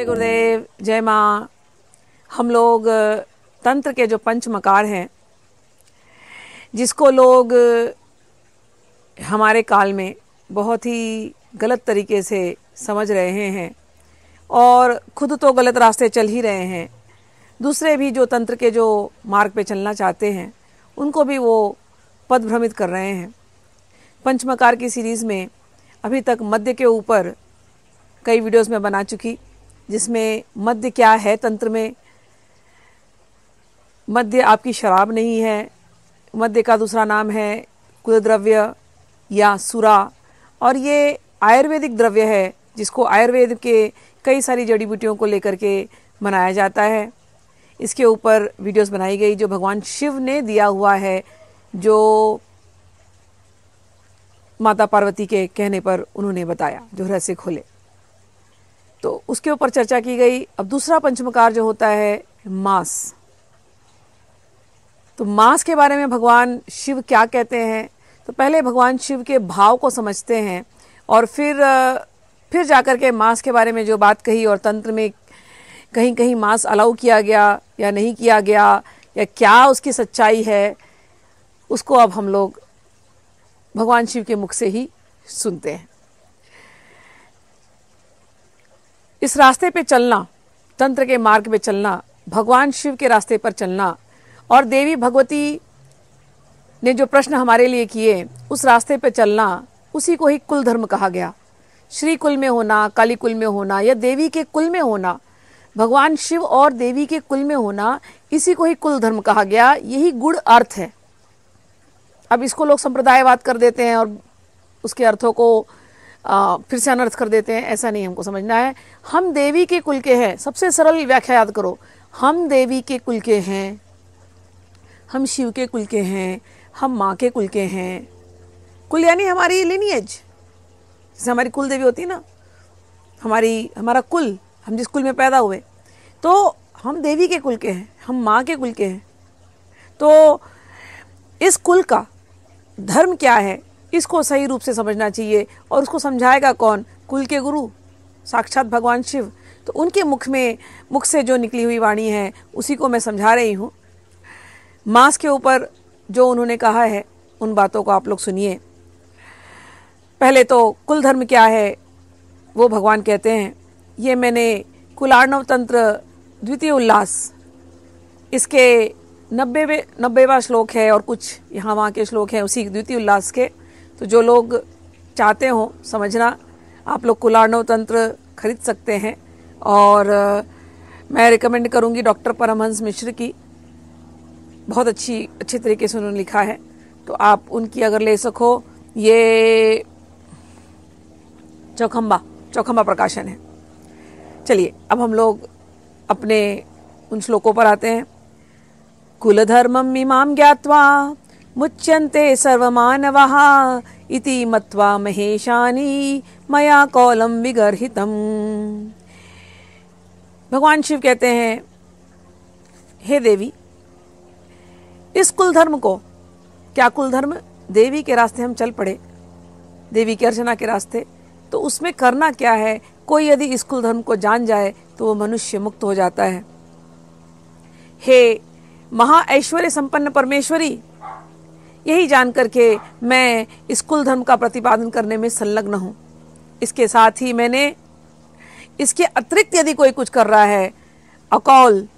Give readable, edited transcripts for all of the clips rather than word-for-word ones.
गुरुदेव, जय माँ। हम लोग तंत्र के जो पंच मकार हैं, जिसको लोग हमारे काल में बहुत ही गलत तरीके से समझ रहे हैं और खुद तो गलत रास्ते चल ही रहे हैं, दूसरे भी जो तंत्र के जो मार्ग पे चलना चाहते हैं उनको भी वो पद भ्रमित कर रहे हैं। पंचमकार की सीरीज़ में अभी तक मद्य के ऊपर कई वीडियोस में बना चुकी, जिसमें मद्य क्या है तंत्र में। मद्य आपकी शराब नहीं है, मद्य का दूसरा नाम है कुलद्रव्य या सुरा, और ये आयुर्वेदिक द्रव्य है जिसको आयुर्वेद के कई सारी जड़ी बूटियों को लेकर के बनाया जाता है। इसके ऊपर वीडियोस बनाई गई जो भगवान शिव ने दिया हुआ है, जो माता पार्वती के कहने पर उन्होंने बताया, जो रहस्य खोले, तो उसके ऊपर चर्चा की गई। अब दूसरा पंचमकार जो होता है मांस, तो मांस के बारे में भगवान शिव क्या कहते हैं, तो पहले भगवान शिव के भाव को समझते हैं और फिर जाकर के मांस के बारे में जो बात कही और तंत्र में कहीं कहीं मांस अलाउ किया गया या नहीं किया गया या क्या उसकी सच्चाई है, उसको अब हम लोग भगवान शिव के मुख से ही सुनते हैं। इस रास्ते पे चलना, तंत्र के मार्ग पे चलना, भगवान शिव के रास्ते पर चलना और देवी भगवती ने जो प्रश्न हमारे लिए किए उस रास्ते पे चलना, उसी को ही कुल धर्म कहा गया। श्री कुल में होना, काली कुल में होना या देवी के कुल में होना, भगवान शिव और देवी के कुल में होना, इसी को ही कुल धर्म कहा गया। यही गुड़ अर्थ है। अब इसको लोग संप्रदायवाद कर देते हैं और उसके अर्थों को फिर से अनर्थ कर देते हैं। ऐसा नहीं हमको समझना है। हम देवी के कुल के हैं। सबसे सरल व्याख्या याद करो, हम देवी के कुल के हैं, हम शिव के कुल के हैं, हम माँ के कुल के हैं। कुल यानी हमारी लिनिएज, जैसे हमारी कुल देवी होती है ना, हमारा कुल, हम जिस कुल में पैदा हुए, तो हम देवी के कुल के हैं, हम माँ के कुल के हैं। तो इस कुल का धर्म क्या है, इसको सही रूप से समझना चाहिए। और उसको समझाएगा कौन? कुल के गुरु साक्षात भगवान शिव। तो उनके मुख से जो निकली हुई वाणी है उसी को मैं समझा रही हूँ। मांस के ऊपर जो उन्होंने कहा है उन बातों को आप लोग सुनिए। पहले तो कुल धर्म क्या है वो भगवान कहते हैं। ये मैंने कुलार्णव तंत्र द्वितीय उल्लास, इसके 90वां श्लोक है और कुछ यहाँ वहाँ के श्लोक हैं उसी द्वितीय उल्लास के। तो जो लोग चाहते हो समझना, आप लोग कुलार्णव तंत्र खरीद सकते हैं। और मैं रिकमेंड करूँगी डॉक्टर परमहंस मिश्र की, बहुत अच्छे तरीके से उन्होंने लिखा है, तो आप उनकी अगर ले सको। ये चौखंबा प्रकाशन है। चलिए अब हम लोग अपने उन श्लोकों पर आते हैं। कुलधर्मम् इमां ज्ञात्वा मुच्यन्ते सर्वमानवाः इति मत्वा महेशानि मया कौलं विगर्हितम्। भगवान शिव कहते हैं, हे देवी, इस कुल धर्म को, क्या कुल धर्म? देवी के रास्ते हम चल पड़े, देवी की अर्चना के रास्ते, तो उसमें करना क्या है? कोई यदि इस कुल धर्म को जान जाए तो वो मनुष्य मुक्त हो जाता है। हे महा ऐश्वर्य संपन्न परमेश्वरी, यही जान करके मैं इस कुल धर्म का प्रतिपादन करने में संलग्न हूँ। इसके साथ ही मैंने इसके अतिरिक्त यदि कोई कुछ कर रहा है, अकौल,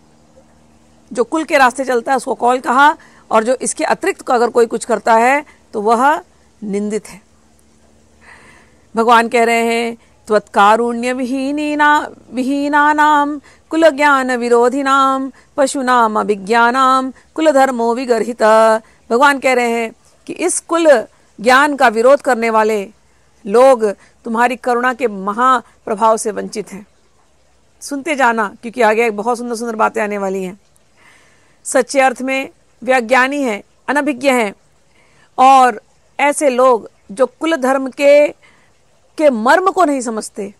जो कुल के रास्ते चलता है उसको कौल कहा, और जो इसके अतिरिक्त को अगर कोई कुछ करता है तो वह निंदित है। भगवान कह रहे हैं, त्वत्कारुण्य विहीनानां कुल ज्ञान विरोधिनां पशुनाम अभिज्ञानां कुल धर्मो विगर्हित। भगवान कह रहे हैं कि इस कुल ज्ञान का विरोध करने वाले लोग तुम्हारी करुणा के महाप्रभाव से वंचित हैं। सुनते जाना, क्योंकि आगे बहुत सुंदर सुंदर बातें आने वाली हैं। सच्चे अर्थ में वे अज्ञानी हैं, अनभिज्ञ हैं, और ऐसे लोग जो कुल धर्म के मर्म को नहीं समझते,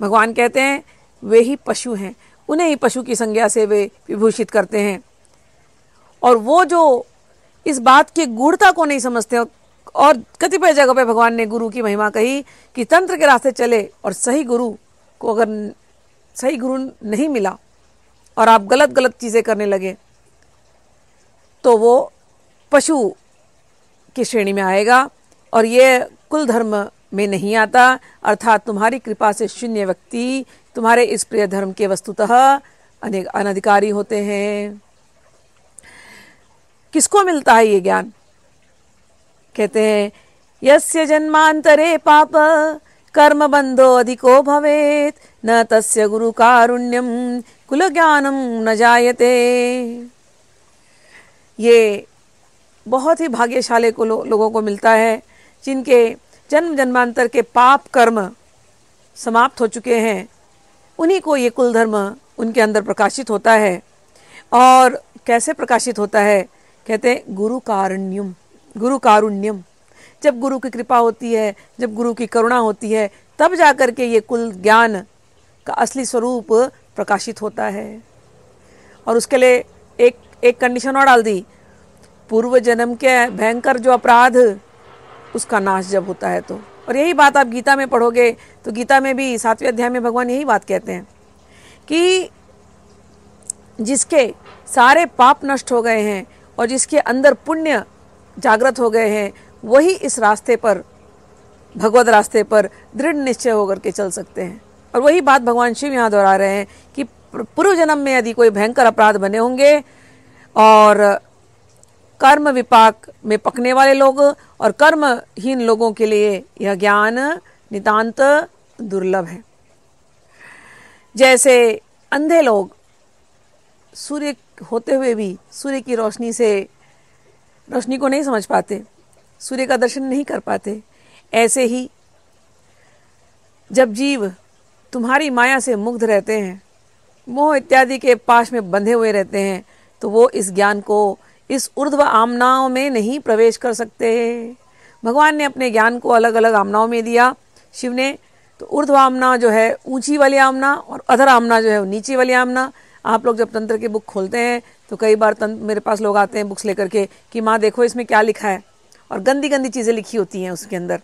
भगवान कहते हैं वे ही पशु हैं। उन्हें ही पशु की संज्ञा से वे विभूषित करते हैं। और वो जो इस बात की गूढ़ता को नहीं समझते, और कतिपय जगह पे भगवान ने गुरु की महिमा कही कि तंत्र के रास्ते चले और सही गुरु को अगर सही गुरु नहीं मिला और आप गलत गलत चीज़ें करने लगे, तो वो पशु की श्रेणी में आएगा और ये कुल धर्म में नहीं आता। अर्थात तुम्हारी कृपा से शून्य व्यक्ति तुम्हारे इस प्रिय धर्म के वस्तुतः अनधिकारी होते हैं। किसको मिलता है ये ज्ञान? कहते हैं यस्य जन्मांतरे पाप कर्म बंधो अधिको भवेत न तस्य गुरु कारुण्यम कुल ज्ञानम न जायते। ये बहुत ही भाग्यशाली को लोगों को मिलता है जिनके जन्म जन्मांतर के पाप कर्म समाप्त हो चुके हैं, उन्हीं को ये कुल धर्म उनके अंदर प्रकाशित होता है। और कैसे प्रकाशित होता है? कहते हैं गुरु कारुण्यम। जब गुरु की कृपा होती है, जब गुरु की करुणा होती है, तब जाकर के ये कुल ज्ञान का असली स्वरूप प्रकाशित होता है। और उसके लिए एक कंडीशन और डाल दी, पूर्व जन्म के भयंकर जो अपराध उसका नाश जब होता है तो। और यही बात आप गीता में पढ़ोगे तो गीता में भी 7वें अध्याय में भगवान यही बात कहते हैं कि जिसके सारे पाप नष्ट हो गए हैं और जिसके अंदर पुण्य जागृत हो गए हैं, वही इस रास्ते पर, भगवत रास्ते पर दृढ़ निश्चय होकर के चल सकते हैं। और वही बात भगवान शिव यहाँ दोहरा रहे हैं कि पूर्व जन्म में यदि कोई भयंकर अपराध बने होंगे और कर्म विपाक में पकने वाले लोग और कर्महीन लोगों के लिए यह ज्ञान नितांत दुर्लभ है। जैसे अंधे लोग सूर्य होते हुए भी सूर्य की रोशनी को नहीं समझ पाते, सूर्य का दर्शन नहीं कर पाते, ऐसे ही जब जीव तुम्हारी माया से मुग्ध रहते हैं, मोह इत्यादि के पाश में बंधे हुए रहते हैं, तो वो इस ज्ञान को इस ऊर्ध्व आमनाओं में नहीं प्रवेश कर सकते। भगवान ने अपने ज्ञान को अलग अलग आमनाओं में दिया, शिव ने। तो ऊर्ध्व आमना जो है ऊंची वाली आमना और अधर आमना जो है वो नीची वाली आमना। आप लोग जब तंत्र की बुक खोलते हैं तो कई बार मेरे पास लोग आते हैं बुक्स लेकर के कि माँ देखो इसमें क्या लिखा है, और गंदी गंदी चीज़ें लिखी होती हैं उसके अंदर,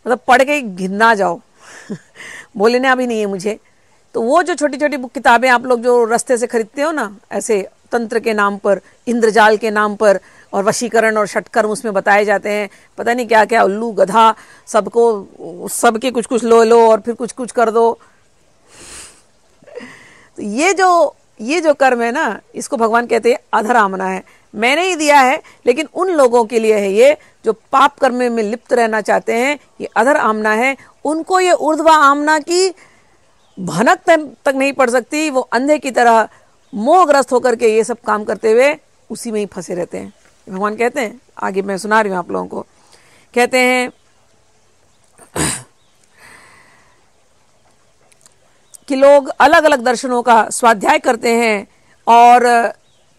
मतलब पढ़ के घिना जाओ बोलने अभी नहीं है मुझे। तो वो जो छोटी छोटी बुक किताबें आप लोग जो रास्ते से खरीदते हो ना, ऐसे तंत्र के नाम पर, इंद्रजाल के नाम पर, और वशीकरण और षटकर्म उसमें बताए जाते हैं, पता नहीं क्या क्या, उल्लू गधा, सबके कुछ कुछ लो और फिर कुछ कुछ कर दो। तो ये जो कर्म है ना, इसको भगवान कहते हैं अधर आमना है। मैंने ही दिया है, लेकिन उन लोगों के लिए है ये जो पाप कर्म में लिप्त रहना चाहते हैं, ये अधर आमना है। उनको ये ऊर्ध्व आमना की भनक तक नहीं पड़ सकती। वो अंधे की तरह मोहग्रस्त होकर के ये सब काम करते हुए उसी में ही फंसे रहते हैं। भगवान कहते हैं, आगे मैं सुना रही हूँ आप लोगों को, कहते हैं कि लोग अलग अलग दर्शनों का स्वाध्याय करते हैं और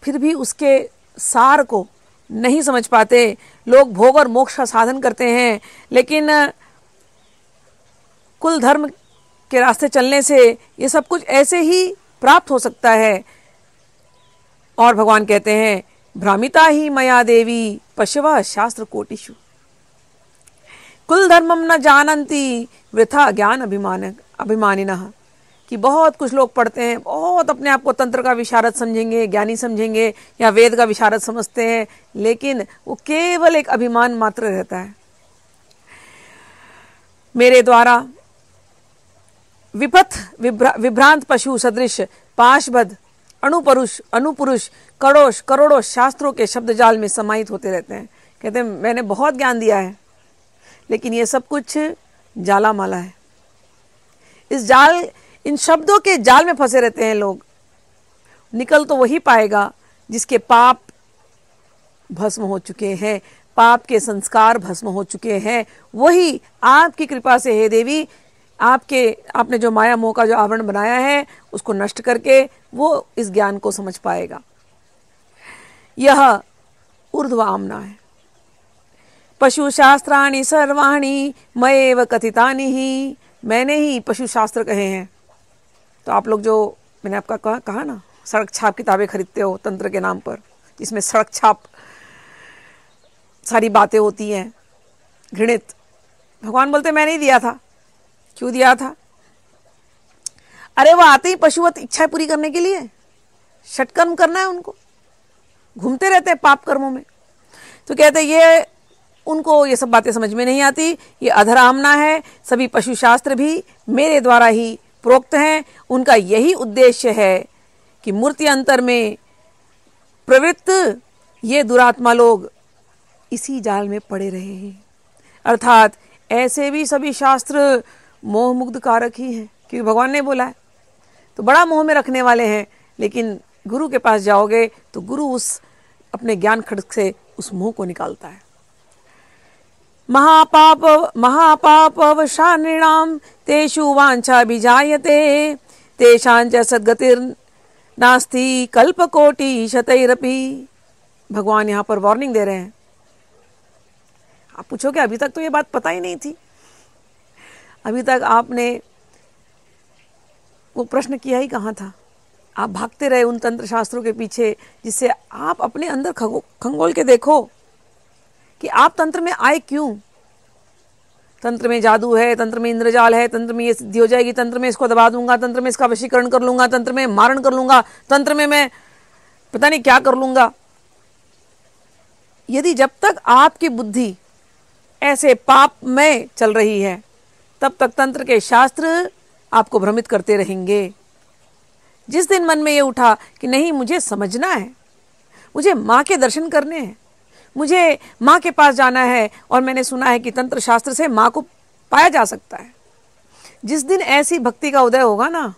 फिर भी उसके सार को नहीं समझ पाते। लोग भोग और मोक्ष का साधन करते हैं, लेकिन कुल धर्म के रास्ते चलने से ये सब कुछ ऐसे ही प्राप्त हो सकता है। और भगवान कहते हैं, भ्रामिता ही मया देवी पशव शास्त्र कोटिषु कुल धर्मम न जानन्ति वृथा ज्ञान अभिमानिनः। कि बहुत कुछ लोग पढ़ते हैं, बहुत अपने आप को तंत्र का विशारद समझेंगे, ज्ञानी समझेंगे या वेद का विशारद समझते हैं, लेकिन वो केवल एक अभिमान मात्र रहता है। मेरे द्वारा विपथ विभ्रांत पशु सदृश पाशबद्ध अनुपुरुष करोड़ों शास्त्रों के शब्द जाल में समाहित होते रहते हैं। कहते हैं मैंने बहुत ज्ञान दिया है, लेकिन ये सब कुछ जाला माला है। इन शब्दों के जाल में फंसे रहते हैं लोग। निकल तो वही पाएगा जिसके पाप भस्म हो चुके हैं, पाप के संस्कार भस्म हो चुके हैं। वही आपकी कृपा से हे देवी, आपने जो माया मोह का जो आवरण बनाया है उसको नष्ट करके वो इस ज्ञान को समझ पाएगा। यह ऊर्ध्व आमना है। पशु शास्त्राणि सर्वाणि मयेव कथितानि ही, मैंने ही पशु शास्त्र कहे हैं। तो आप लोग जो मैंने आपका कहा ना, सड़क छाप किताबें खरीदते हो तंत्र के नाम पर, जिसमें सड़क छाप सारी बातें होती हैं घृणित। भगवान बोलते मैंने ही दिया था। क्यों दिया था? अरे वो आते ही पशुवत इच्छाएं पूरी करने के लिए, षटकर्म करना है उनको, घूमते रहते हैं पाप कर्मों में। तो कहते हैं ये उनको ये सब बातें समझ में नहीं आती, ये अधरामना है। सभी पशु शास्त्र भी मेरे द्वारा ही प्रोक्त हैं। उनका यही उद्देश्य है कि मूर्ति अंतर में प्रवृत्त ये दुरात्मा लोग इसी जाल में पड़े रहे हैं। अर्थात ऐसे भी सभी शास्त्र मोह मुग्ध कारक ही हैं, क्योंकि भगवान ने बोला है। तो बड़ा मोह में रखने वाले हैं, लेकिन गुरु के पास जाओगे तो गुरु उस अपने ज्ञान खड्ग से उस मोह को निकालता है। महापाप अवशानिणाम तेषु वांछा विजायते तेषांच सद्गतिर नास्ति कल्पकोटि शतैरपि। भगवान यहाँ पर वार्निंग दे रहे हैं। आप पूछोगे अभी तक तो ये बात पता ही नहीं थी, अभी तक आपने वो प्रश्न किया ही कहाँ था। आप भागते रहे उन तंत्र शास्त्रों के पीछे, जिससे आप अपने अंदर खंगोल के देखो कि आप तंत्र में आए क्यों। तंत्र में जादू है, तंत्र में इंद्रजाल है, तंत्र में ये सिद्धि हो जाएगी, तंत्र में इसको दबा दूंगा, तंत्र में इसका वशीकरण कर लूंगा, तंत्र में मारण कर लूंगा, तंत्र में मैं पता नहीं क्या कर लूंगा। यदि जब तक आपकी बुद्धि ऐसे पाप में चल रही है, तब तक तंत्र के शास्त्र आपको भ्रमित करते रहेंगे। जिस दिन मन में ये उठा कि नहीं मुझे समझना है, मुझे माँ के दर्शन करने हैं, मुझे माँ के पास जाना है, और मैंने सुना है कि तंत्र शास्त्र से माँ को पाया जा सकता है, जिस दिन ऐसी भक्ति का उदय होगा ना,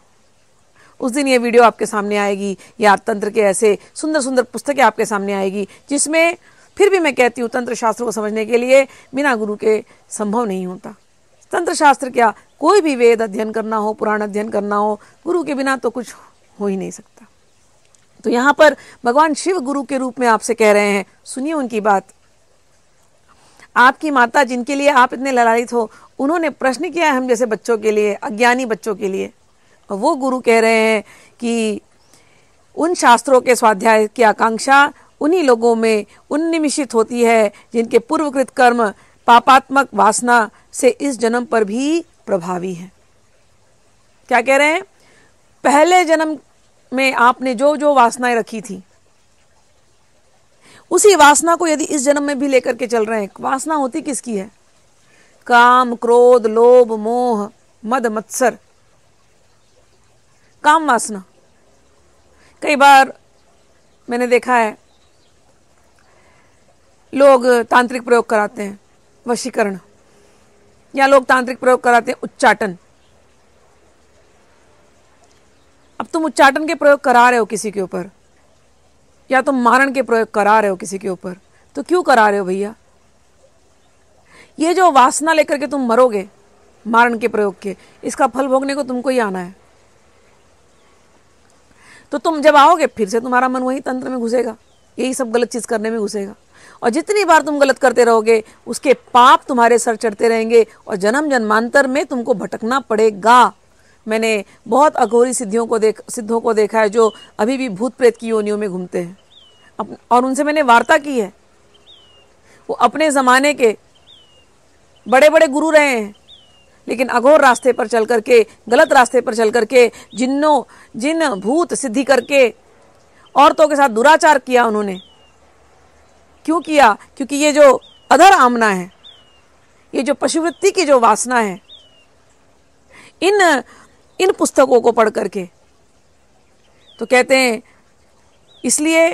उस दिन ये वीडियो आपके सामने आएगी, या तंत्र के ऐसे सुंदर सुंदर पुस्तकें आपके सामने आएगी, जिसमें फिर भी मैं कहती हूँ तंत्र शास्त्र को समझने के लिए बिना गुरु के संभव नहीं होता। तंत्र शास्त्र क्या, कोई भी वेद अध्ययन करना हो, पुराण अध्ययन करना हो, गुरु के बिना तो कुछ हो ही नहीं सकता। तो यहाँ पर भगवान शिव गुरु के रूप में आपसे कह रहे हैं, सुनिए उनकी बात। आपकी माता जिनके लिए आप इतने ललायित हो, उन्होंने प्रश्न किया है हम जैसे बच्चों के लिए, अज्ञानी बच्चों के लिए, और वो गुरु कह रहे हैं कि उन शास्त्रों के स्वाध्याय की आकांक्षा उन्हीं लोगों में उन्निमिषित होती है जिनके पूर्वकृत कर्म पापात्मक वासना से इस जन्म पर भी प्रभावी है। क्या कह रहे हैं? पहले जन्म में आपने जो जो वासनाएं रखी थी, उसी वासना को यदि इस जन्म में भी लेकर के चल रहे हैं। वासना होती किसकी है? काम, क्रोध, लोभ, मोह, मद, मत्सर, काम वासना। कई बार मैंने देखा है लोग तांत्रिक प्रयोग कराते हैं, वशीकरण, या लोग तांत्रिक प्रयोग कराते हैं उच्चाटन। अब तुम उच्चाटन के प्रयोग करा रहे हो किसी के ऊपर, या तुम मारण के प्रयोग करा रहे हो किसी के ऊपर, तो क्यों करा रहे हो भैया? ये जो वासना लेकर के तुम मरोगे मारण के प्रयोग के, इसका फल भोगने को तुमको ही आना है। तो तुम जब आओगे फिर से तुम्हारा मन वही तंत्र में घुसेगा, यही सब गलत चीज करने में घुसेगा, और जितनी बार तुम गलत करते रहोगे उसके पाप तुम्हारे सर चढ़ते रहेंगे, और जन्म जन्मांतर में तुमको भटकना पड़ेगा। मैंने बहुत अघोरी सिद्धों को देखा है जो अभी भी भूत प्रेत की योनियों में घूमते हैं, और उनसे मैंने वार्ता की है। वो अपने जमाने के बड़े बड़े गुरु रहे हैं, लेकिन अघोर रास्ते पर चल करके, गलत रास्ते पर चल करके, जिन भूत सिद्धि करके औरतों के साथ दुराचार किया उन्होंने। क्यों किया? क्योंकि ये जो अधर आमना है, ये जो पशुवृत्ति की जो वासना है, इन पुस्तकों को पढ़ करके, तो कहते हैं इसलिए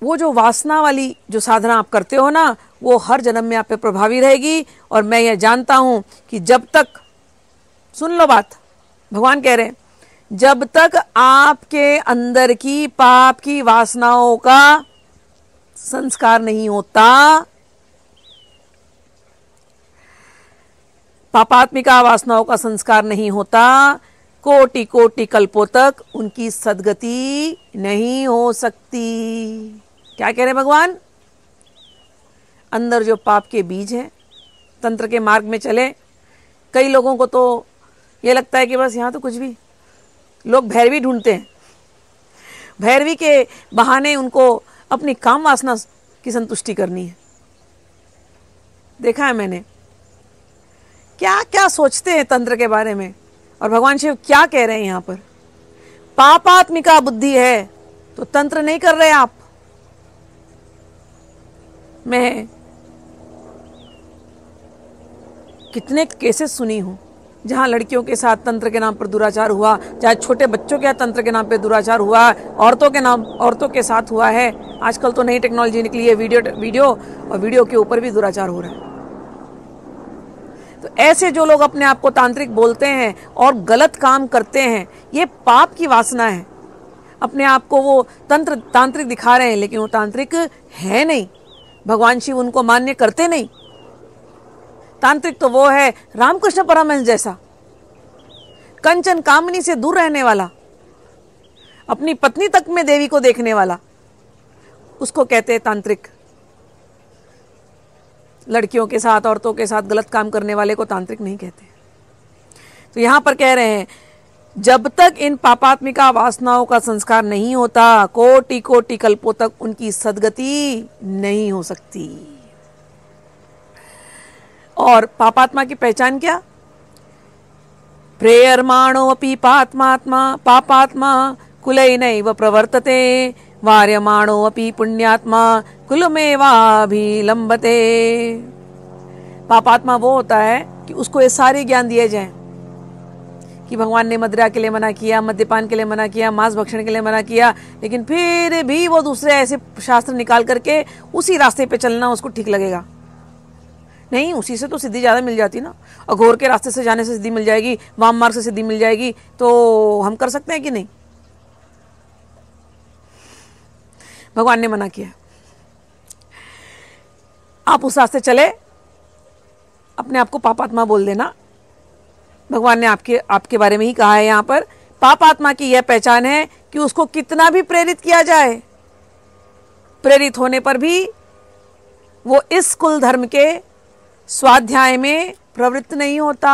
वो जो वासना वाली जो साधना आप करते हो ना, वो हर जन्म में आप पे प्रभावी रहेगी। और मैं ये जानता हूं कि जब तक, सुन लो बात, भगवान कह रहे हैं, जब तक आपके अंदर की पाप की वासनाओं का संस्कार नहीं होता, पापात्मिका वासनाओं का संस्कार नहीं होता, कोटि कोटि कल्पों तक उनकी सद्गति नहीं हो सकती। क्या कह रहे हैं भगवान? अंदर जो पाप के बीज हैं, तंत्र के मार्ग में चले, कई लोगों को तो ये लगता है कि बस यहाँ तो कुछ भी, लोग भैरवी ढूंढते हैं, भैरवी के बहाने उनको अपनी काम वासना की संतुष्टि करनी है। देखा है मैंने क्या क्या सोचते हैं तंत्र के बारे में, और भगवान शिव क्या कह रहे हैं यहां पर, पापात्मिका बुद्धि है तो तंत्र नहीं कर रहे आप। मैं कितने केसेस सुनी हूं जहां लड़कियों के साथ तंत्र के नाम पर दुराचार हुआ, चाहे छोटे बच्चों के तंत्र के नाम पे दुराचार हुआ, औरतों के साथ हुआ है। आजकल तो नई टेक्नोलॉजी निकली है, वीडियो के ऊपर भी दुराचार हो रहा है। तो ऐसे जो लोग अपने आप को तांत्रिक बोलते हैं और गलत काम करते हैं, ये पाप की वासना है। अपने आप को वो तांत्रिक दिखा रहे हैं, लेकिन वो तांत्रिक है नहीं। भगवान शिव उनको मान्य करते नहीं। तांत्रिक तो वो है रामकृष्ण परमहंस जैसा, कंचन कामनी से दूर रहने वाला, अपनी पत्नी तक में देवी को देखने वाला, उसको कहते हैं तांत्रिक। लड़कियों के साथ, औरतों के साथ गलत काम करने वाले को तांत्रिक नहीं कहते। तो यहां पर कह रहे हैं, जब तक इन पापात्मिका वासनाओं का संस्कार नहीं होता, कोटि कोटि कल्पों तक उनकी सद्गति नहीं हो सकती। और पापात्मा की पहचान क्या? प्रेयर्माणो अपि पापात्मा कुलैनैव प्रवर्तते, वार्यमाणो अपि पुण्यात्मा कुलमेवाभिलंबते। पापात्मा वो होता है कि उसको ये सारे ज्ञान दिए जाएं कि भगवान ने मदिरा के लिए मना किया, मद्यपान के लिए मना किया, मांस भक्षण के लिए मना किया, लेकिन फिर भी वो दूसरे ऐसे शास्त्र निकाल करके उसी रास्ते पे चलना उसको ठीक लगेगा। नहीं, उसी से तो सिद्धि ज्यादा मिल जाती ना। अघोर के रास्ते से जाने से सिद्धि मिल जाएगी, वाम मार्ग से सिद्धि मिल जाएगी, तो हम कर सकते हैं कि नहीं? भगवान ने मना किया, आप उस रास्ते चले, अपने आप को पापात्मा बोल देना। भगवान ने आपके बारे में ही कहा है यहां पर। पापात्मा की यह पहचान है कि उसको कितना भी प्रेरित किया जाए, प्रेरित होने पर भी वो इस कुल धर्म के स्वाध्याय में प्रवृत्त नहीं होता।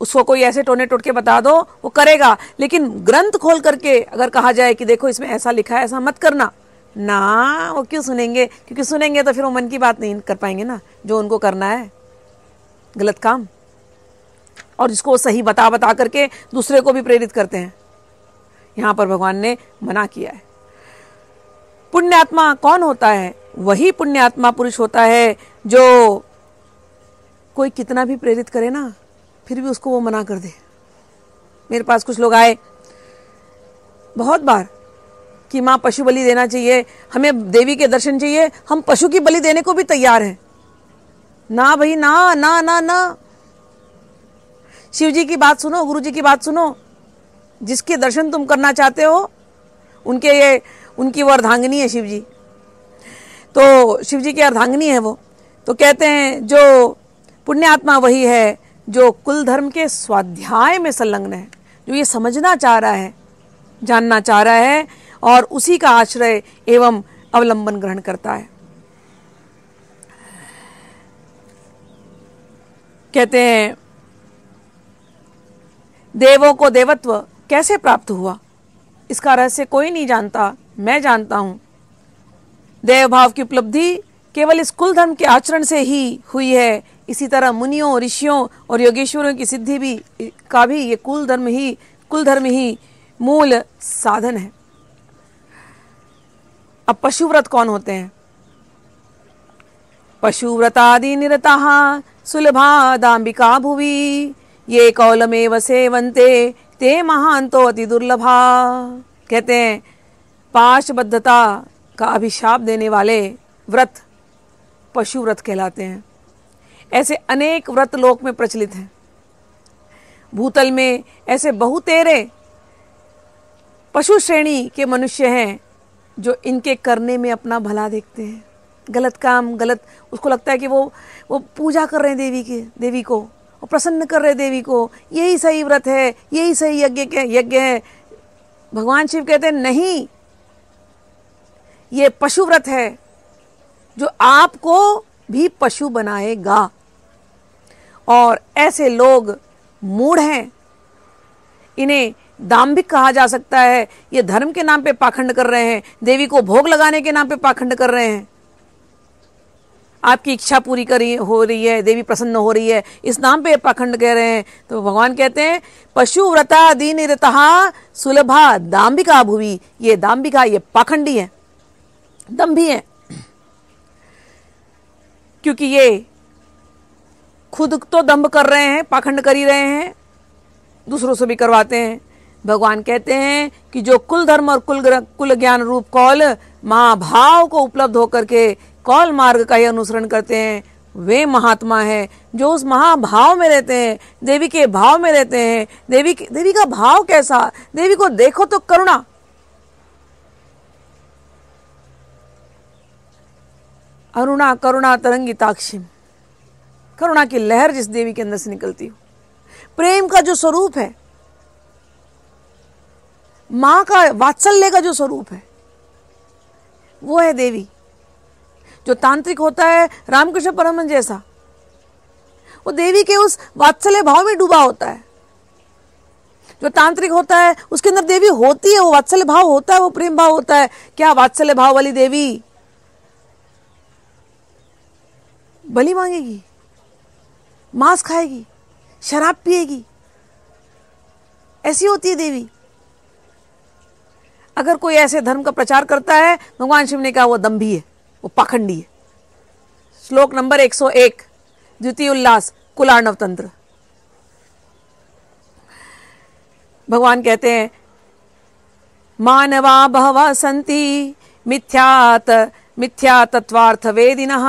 उसको कोई ऐसे टोने टोटके बता दो, वो करेगा, लेकिन ग्रंथ खोल करके अगर कहा जाए कि देखो इसमें ऐसा लिखा है, ऐसा मत करना, ना, वो क्यों सुनेंगे? क्योंकि सुनेंगे तो फिर वो मन की बात नहीं कर पाएंगे ना, जो उनको करना है गलत काम। और जिसको वो सही बता करके दूसरे को भी प्रेरित करते हैं। यहां पर भगवान ने मना किया है। पुण्यात्मा कौन होता है? वही पुण्यात्मा पुरुष होता है जो कोई कितना भी प्रेरित करे ना, फिर भी उसको वो मना कर दे। मेरे पास कुछ लोग आए बहुत बार कि माँ पशु बलि देना चाहिए, हमें देवी के दर्शन चाहिए, हम पशु की बलि देने को भी तैयार हैं। ना भाई, ना ना ना ना, शिव जी की बात सुनो, गुरु जी की बात सुनो। जिसके दर्शन तुम करना चाहते हो उनकी वो अर्धांगिनी है शिव जी। तो शिव जी की अर्धांगिनी है वो। तो कहते हैं जो पुण्यात्मा वही है जो कुल धर्म के स्वाध्याय में संलग्न है, जो ये समझना चाह रहा है, जानना चाह रहा है और उसी का आश्रय एवं अवलंबन ग्रहण करता है। कहते हैं देवों को देवत्व कैसे प्राप्त हुआ, इसका रहस्य कोई नहीं जानता, मैं जानता हूं। देव भाव की उपलब्धि केवल इस कुल धर्म के आचरण से ही हुई है। इसी तरह मुनियों, ऋषियों और योगेश्वरों की सिद्धि भी ये कुल धर्म ही मूल साधन है। अब पशुव्रत कौन होते हैं? पशुव्रतादि निरताः सुलभा दाम्बिका भुवि, ये कौलमेव सेवन्ते ते महान्तो अति दुर्लभा। कहते हैं पाशबद्धता का अभिशाप देने वाले व्रत पशु व्रत कहलाते हैं। ऐसे अनेक व्रत लोक में प्रचलित हैं। भूतल में ऐसे बहुतेरे पशु श्रेणी के मनुष्य हैं जो इनके करने में अपना भला देखते हैं। गलत काम, उसको लगता है कि वो पूजा कर रहे हैं देवी को, वो प्रसन्न कर रहे हैं देवी को, यही सही व्रत है, यही सही यज्ञ है। भगवान शिव कहते हैं नहीं, ये पशु व्रत है जो आपको भी पशु बनाएगा। और ऐसे लोग मूढ़ हैं, इन्हें दाम्भिक कहा जा सकता है। ये धर्म के नाम पे पाखंड कर रहे हैं, देवी को भोग लगाने के नाम पे पाखंड कर रहे हैं। आपकी इच्छा पूरी करी हो रही है, देवी प्रसन्न हो रही है, इस नाम पे पाखंड कह रहे हैं। तो भगवान कहते हैं पशु व्रता दीन रतहा सुलभा दाम्बिका भुवि, ये दाम्बिका, ये पाखंडी है, दम्भी है, क्योंकि ये खुद तो दम्भ कर रहे हैं, पाखंड कर ही रहे हैं, दूसरों से भी करवाते हैं। भगवान कहते हैं कि जो कुल धर्म और कुल ज्ञान रूप कौल महाभाव को उपलब्ध होकर के कौल मार्ग का ही अनुसरण करते हैं, वे महात्मा हैं जो उस महाभाव में रहते हैं, देवी के भाव में रहते हैं। देवी का भाव कैसा, देवी को देखो तो करुणा, अरुणा करुणा तरंगिताक्षी, करुणा की लहर जिस देवी के अंदर से निकलती हो, प्रेम का जो स्वरूप है, मां का वात्सल्य का जो स्वरूप है, वो है देवी। जो तांत्रिक होता है रामकृष्ण परमहंस जैसा, वो देवी के उस वात्सल्य भाव में डूबा होता है। जो तांत्रिक होता है उसके अंदर देवी होती है, वो वात्सल्य भाव होता है, वो प्रेम भाव होता है। क्या वात्सल्य भाव वाली देवी बलि मांगेगी, मांस खाएगी, शराब पिएगी? ऐसी होती है देवी। अगर कोई ऐसे धर्म का प्रचार करता है, भगवान शिव ने कहा वो दंभी है, वो पाखंडी है। श्लोक नंबर 101, द्वितीय उल्लास कुलार्णव तंत्र। भगवान कहते हैं मानवा बहवः सन्ति मिथ्या तत्वार्थ वेदिनः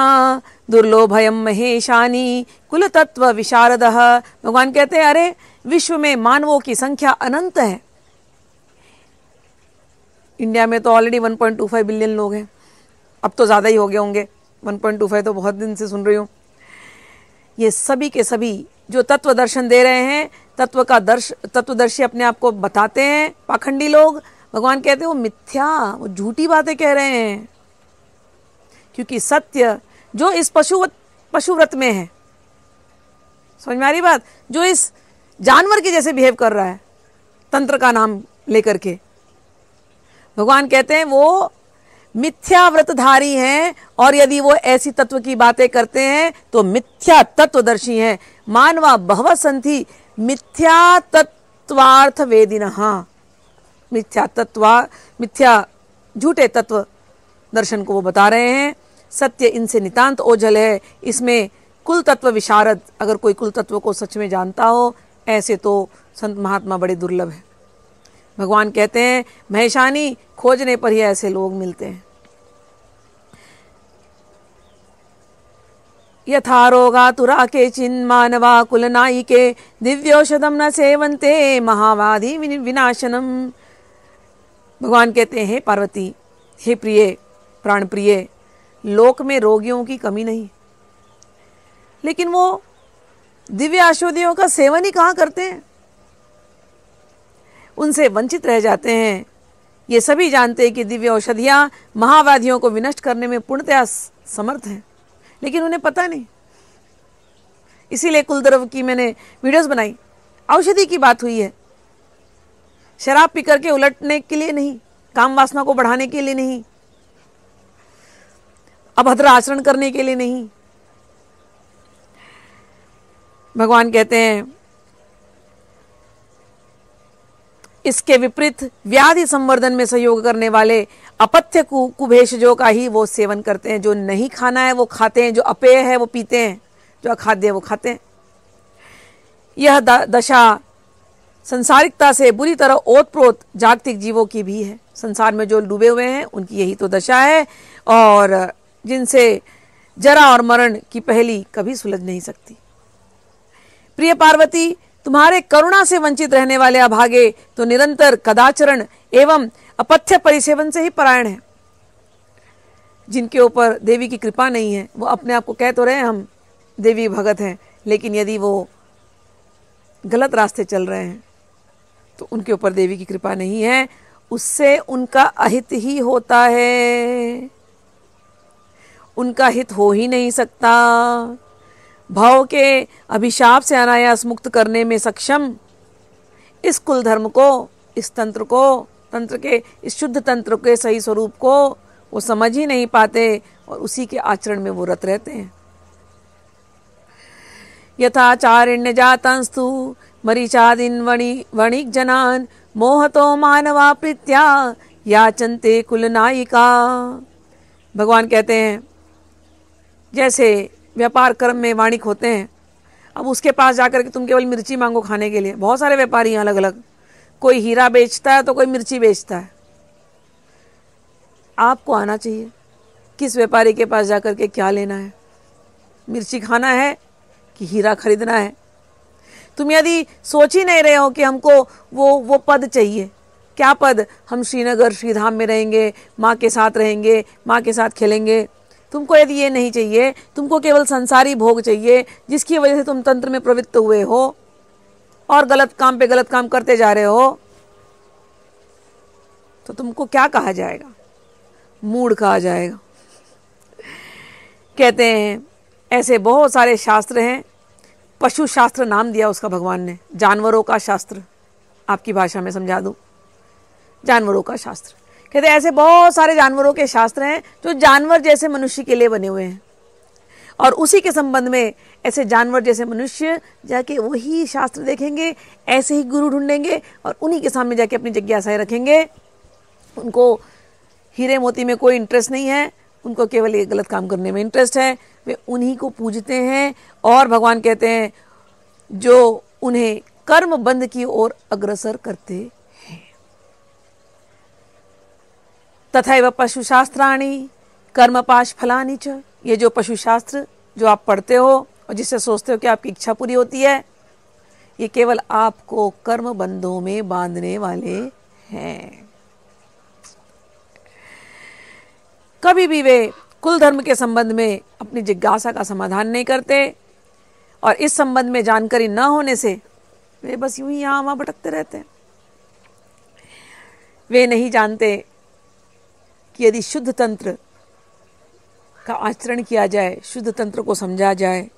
दुर्लोभयम महेशानी कुल तत्व विशारदः। भगवान कहते हैं अरे विश्व में मानवों की संख्या अनंत है। इंडिया में तो ऑलरेडी 1.25 बिलियन लोग हैं, अब तो ज़्यादा ही हो गए होंगे, 1.25 तो बहुत दिन से सुन रही हूँ। ये सभी के सभी जो तत्व दर्शन दे रहे हैं, तत्वदर्शी अपने आप को बताते हैं, पाखंडी लोग, भगवान कहते हैं वो मिथ्या, वो झूठी बातें कह रहे हैं। क्योंकि सत्य जो इस पशुव्रत में है, समझ में आ रही बात, जो इस जानवर के जैसे बिहेव कर रहा है तंत्र का नाम लेकर के, भगवान कहते हैं वो मिथ्या व्रतधारी हैं। और यदि वो ऐसी तत्व की बातें करते हैं तो मिथ्या तत्वदर्शी हैं। मानवा बहवः सन्ति मिथ्या तत्वार्थ वेदिनः, मिथ्या झूठे तत्व दर्शन को वो बता रहे हैं। सत्य इनसे नितांत ओझल है। इसमें कुल तत्व विशारद, अगर कोई कुल तत्व को सच में जानता हो, ऐसे तो संत महात्मा बड़े दुर्लभ है। भगवान कहते हैं महेशानी, खोजने पर ही ऐसे लोग मिलते हैं। यथा रोगातुरा के चिन् मानवा कुलनायिके दिव्यौषधम न सेवन्ते महावादी विनाशनम। भगवान कहते हैं पार्वती, हे प्रिय प्राण प्रिय, लोक में रोगियों की कमी नहीं, लेकिन वो दिव्य औषधियों का सेवन ही कहाँ करते हैं, उनसे वंचित रह जाते हैं। ये सभी जानते हैं कि दिव्य औषधियाँ महाव्याधियों को विनष्ट करने में पूर्णतया समर्थ हैं, लेकिन उन्हें पता नहीं। इसीलिए कुलद्रव की मैंने वीडियोस बनाई। औषधि की बात हुई है, शराब पी करके उलटने के लिए नहीं, काम वासना को बढ़ाने के लिए नहीं, अभद्र आचरण करने के लिए नहीं। भगवान कहते हैं इसके विपरीत व्याधि संवर्धन में सहयोग करने वाले अपथ्य कुभेषजों का ही वो सेवन करते हैं। जो नहीं खाना है वो खाते हैं, जो अपेय है वो पीते हैं, जो अखाद्य है वो खाते हैं। यह दशा संसारिकता से बुरी तरह ओतप्रोत जागतिक जीवों की भी है। संसार में जो डूबे हुए हैं उनकी यही तो दशा है, और जिनसे जरा और मरण की पहेली कभी सुलझ नहीं सकती। प्रिय पार्वती, तुम्हारे करुणा से वंचित रहने वाले अभागे तो निरंतर कदाचरण एवं अपथ्य परिसेवन से ही परायण है। जिनके ऊपर देवी की कृपा नहीं है, वो अपने आप को कह तो रहे हैं हम देवी भगत हैं, लेकिन यदि वो गलत रास्ते चल रहे हैं तो उनके ऊपर देवी की कृपा नहीं है, उससे उनका अहित ही होता है। उनका हित हो ही नहीं सकता। भाव के अभिशाप से अनायास मुक्त करने में सक्षम इस कुल धर्म को, इस तंत्र को, तंत्र के इस शुद्ध तंत्र के सही स्वरूप को वो समझ ही नहीं पाते। और उसी के आचरण में वो रत रहते हैं। यथाचारिण्य जातंस्तु मरीचादिन वणिक जनान मोहतो मानवा प्रीत्या याचन्ते कुल नायिका। भगवान कहते हैं जैसे व्यापार कर्म में वाणिक होते हैं, अब उसके पास जाकर के तुम केवल मिर्ची मांगो खाने के लिए। बहुत सारे व्यापारी हैं अलग अलग, कोई हीरा बेचता है तो कोई मिर्ची बेचता है। आपको आना चाहिए किस व्यापारी के पास जाकर के क्या लेना है, मिर्ची खाना है कि हीरा खरीदना है। तुम यदि सोच ही नहीं रहे हो कि हमको वो पद चाहिए, क्या पद, हम श्रीनगर श्रीधाम में रहेंगे, माँ के साथ रहेंगे, माँ के साथ खेलेंगे, तुमको यदि ये नहीं चाहिए, तुमको केवल संसारी भोग चाहिए जिसकी वजह से तुम तंत्र में प्रवृत्त हुए हो और गलत काम पे गलत काम करते जा रहे हो, तो तुमको क्या कहा जाएगा, मूढ़ कहा जाएगा। कहते हैं ऐसे बहुत सारे शास्त्र हैं, पशु शास्त्र नाम दिया उसका भगवान ने, जानवरों का शास्त्र, आपकी भाषा में समझा दूं, जानवरों का शास्त्र। कहते हैं ऐसे बहुत सारे जानवरों के शास्त्र हैं जो जानवर जैसे मनुष्य के लिए बने हुए हैं, और उसी के संबंध में ऐसे जानवर जैसे मनुष्य जाके वही शास्त्र देखेंगे, ऐसे ही गुरु ढूंढेंगे और उन्हीं के सामने जाके अपनी जिज्ञासाएं रखेंगे। उनको हीरे मोती में कोई इंटरेस्ट नहीं है, उनको केवल ये गलत काम करने में इंटरेस्ट है, वे उन्हीं को पूजते हैं। और भगवान कहते हैं जो उन्हें कर्म बंध की ओर अग्रसर करते हैं। तथैव पशुशास्त्राणि कर्मपाश फलानि च। ये जो पशुशास्त्र जो आप पढ़ते हो और जिससे सोचते हो कि आपकी इच्छा पूरी होती है, ये केवल आपको कर्म बंधों में बांधने वाले हैं। कभी भी वे कुल धर्म के संबंध में अपनी जिज्ञासा का समाधान नहीं करते, और इस संबंध में जानकारी न होने से वे बस यूं ही यहाँ वहाँ भटकते रहते हैं। वे नहीं जानते कि यदि शुद्ध तंत्र का आचरण किया जाए, शुद्ध तंत्र को समझा जाए,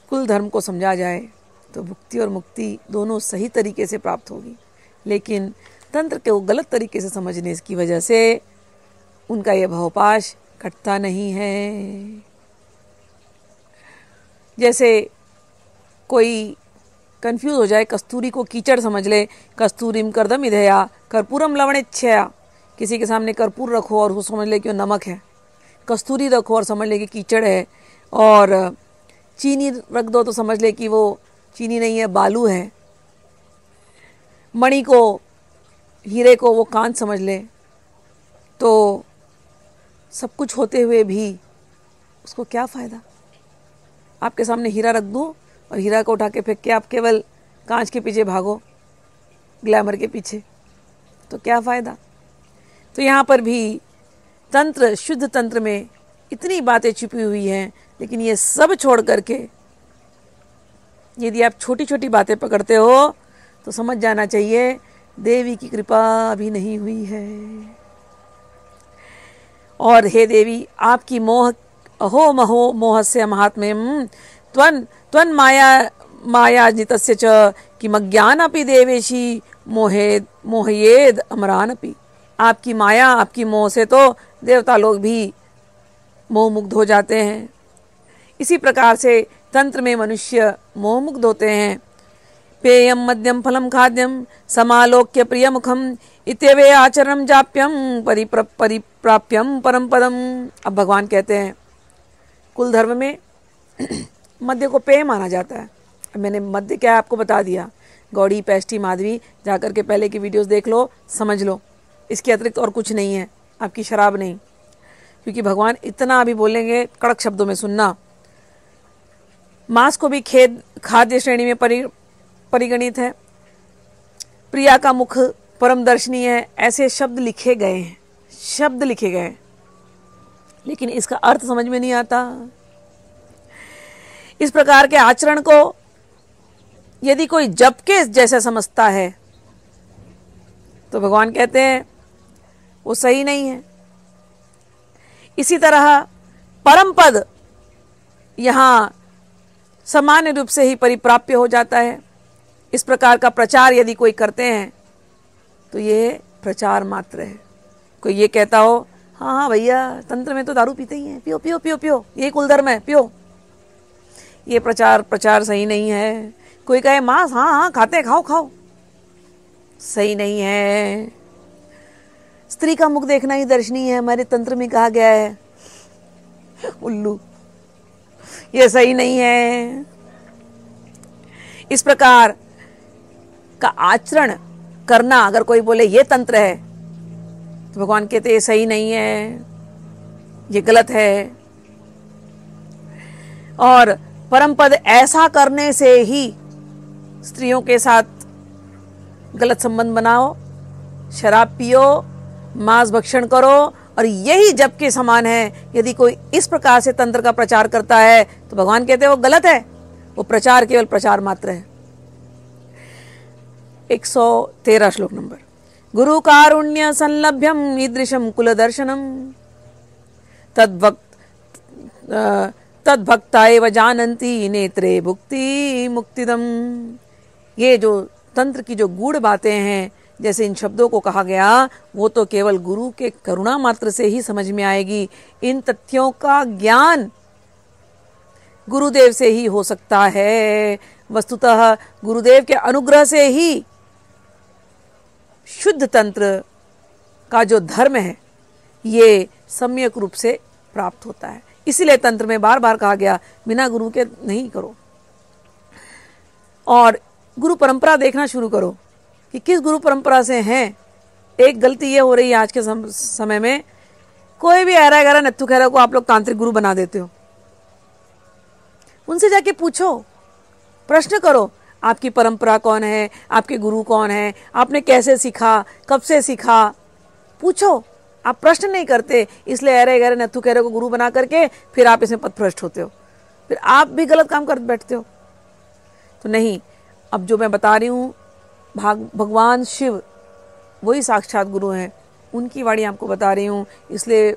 कुल धर्म को समझा जाए, तो भुक्ति और मुक्ति दोनों सही तरीके से प्राप्त होगी। लेकिन तंत्र को गलत तरीके से समझने की वजह से उनका यह भवपाश कटता नहीं है। जैसे कोई कंफ्यूज हो जाए, कस्तूरी को कीचड़ समझ ले, कस्तूरीम कर्दम इधया कर्पूरम लवणेच्छया। किसी के सामने कर्पूर रखो और वो समझ ले कि वो नमक है, कस्तूरी रखो और समझ ले कि कीचड़ है, और चीनी रख दो तो समझ ले कि वो चीनी नहीं है, बालू है। मणि को, हीरे को वो कांच समझ ले, तो सब कुछ होते हुए भी उसको क्या फ़ायदा। आपके सामने हीरा रख दूँ और हीरा को उठा के फेंक के आप केवल कांच के पीछे भागो, ग्लैमर के पीछे, तो क्या फ़ायदा। तो यहाँ पर भी तंत्र, शुद्ध तंत्र में इतनी बातें छुपी हुई हैं, लेकिन ये सब छोड़ करके यदि आप छोटी छोटी बातें पकड़ते हो तो समझ जाना चाहिए देवी की कृपा अभी नहीं हुई है। और हे देवी, आपकी मोह अहो महो मोहस्य महात्म्यम त्वन् माया जितस्य च किमज्ञानपि देवेशी मोहयेद अमरानपि। आपकी माया, आपकी मोह से तो देवता लोग भी मोहमुग्ध हो जाते हैं। इसी प्रकार से तंत्र में मनुष्य मोहमुग्ध होते हैं। पेयम मध्यम फलम खाद्यम समालोक्य प्रिय मुखम इत्यवे आचरणम जाप्यम परिप्राप्यम परम पदम। अब भगवान कहते हैं कुल धर्म में मध्य को पेय माना जाता है। मैंने मध्य क्या है आपको बता दिया, गौड़ी, पैष्ठी, माधवी, जाकर के पहले की वीडियोस देख लो, समझ लो। इसके अतिरिक्त और कुछ नहीं है, आपकी शराब नहीं। क्योंकि भगवान इतना अभी बोलेंगे, कड़क शब्दों में सुनना। मांस को भी खाद्य श्रेणी में परिगणित है। प्रिया का मुख परम दर्शनीय है, ऐसे शब्द लिखे गए हैं, शब्द लिखे गए, लेकिन इसका अर्थ समझ में नहीं आता। इस प्रकार के आचरण को यदि कोई जप के जैसा समझता है तो भगवान कहते हैं वो सही नहीं है। इसी तरह परम पद यहां सामान्य रूप से ही परिप्राप्य हो जाता है। इस प्रकार का प्रचार यदि कोई करते हैं तो ये प्रचार मात्र है। कोई ये कहता हो हाँ हाँ भैया, तंत्र में तो दारू पीते ही हैं, पियो पियो पियो पियो, ये कुलधर्म है, पियो। ये प्रचार सही नहीं है। कोई कहे मांस, हाँ हाँ खाते हैं, खाओ खाओ, सही नहीं है। स्त्री का मुख देखना ही दर्शनीय है, हमारे तंत्र में कहा गया है। उल्लू, ये सही नहीं है। इस प्रकार का आचरण करना, अगर कोई बोले ये तंत्र है, तो भगवान कहते ये सही नहीं है, ये गलत है। और परम पद ऐसा करने से ही स्त्रियों के साथ गलत संबंध बनाओ, शराब पियो, मांस भक्षण करो, और यही जप के समान है। यदि कोई इस प्रकार से तंत्र का प्रचार करता है तो भगवान कहते हैं वो गलत है, वो प्रचार केवल प्रचार मात्र है। 113 श्लोक नंबर। गुरु कारुण्य संलभ्यम ईदृशम कुल दर्शनम तद्भक्ता एव जानन्ति नेत्रे भुक्ति मुक्तिदम। ये जो तंत्र की जो गूढ़ बातें हैं, जैसे इन शब्दों को कहा गया, वो तो केवल गुरु के करुणा मात्र से ही समझ में आएगी। इन तथ्यों का ज्ञान गुरुदेव से ही हो सकता है। वस्तुतः गुरुदेव के अनुग्रह से ही शुद्ध तंत्र का जो धर्म है ये सम्यक रूप से प्राप्त होता है। इसीलिए तंत्र में बार बार कहा गया बिना गुरु के नहीं करो, और गुरु परंपरा देखना शुरू करो कि किस गुरु परंपरा से हैं। एक गलती ये हो रही है आज के समय में, कोई भी ऐरा गहरा नत्थु खैरा को आप लोग तांत्रिक गुरु बना देते हो। उनसे जाके पूछो, प्रश्न करो, आपकी परंपरा कौन है, आपके गुरु कौन है, आपने कैसे सीखा, कब से सीखा, पूछो। आप प्रश्न नहीं करते, इसलिए ऐरे गहरे नत्थु खैरे को गुरु बना करके फिर आप इसमें पथभ्रष्ट होते हो, फिर आप भी गलत काम कर बैठते हो। तो नहीं, अब जो मैं बता रही हूँ, भगवान शिव वही साक्षात गुरु हैं, उनकी वाणी आपको बता रही हूँ। इसलिए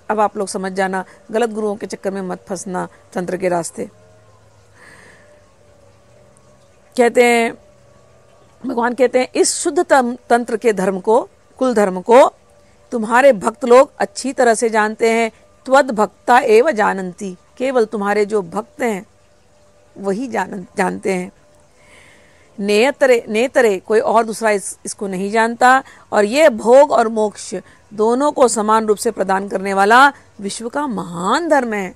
अब आप लोग समझ जाना, गलत गुरुओं के चक्कर में मत फंसना तंत्र के रास्ते। कहते हैं, भगवान कहते हैं, इस शुद्ध तंत्र के धर्म को, कुल धर्म को तुम्हारे भक्त लोग अच्छी तरह से जानते हैं। त्वद भक्ता एव जानन्ति, केवल तुम्हारे जो भक्त हैं वही जानते हैं। नेतरे कोई और दूसरा इसको नहीं जानता। और ये भोग और मोक्ष दोनों को समान रूप से प्रदान करने वाला विश्व का महान धर्म है।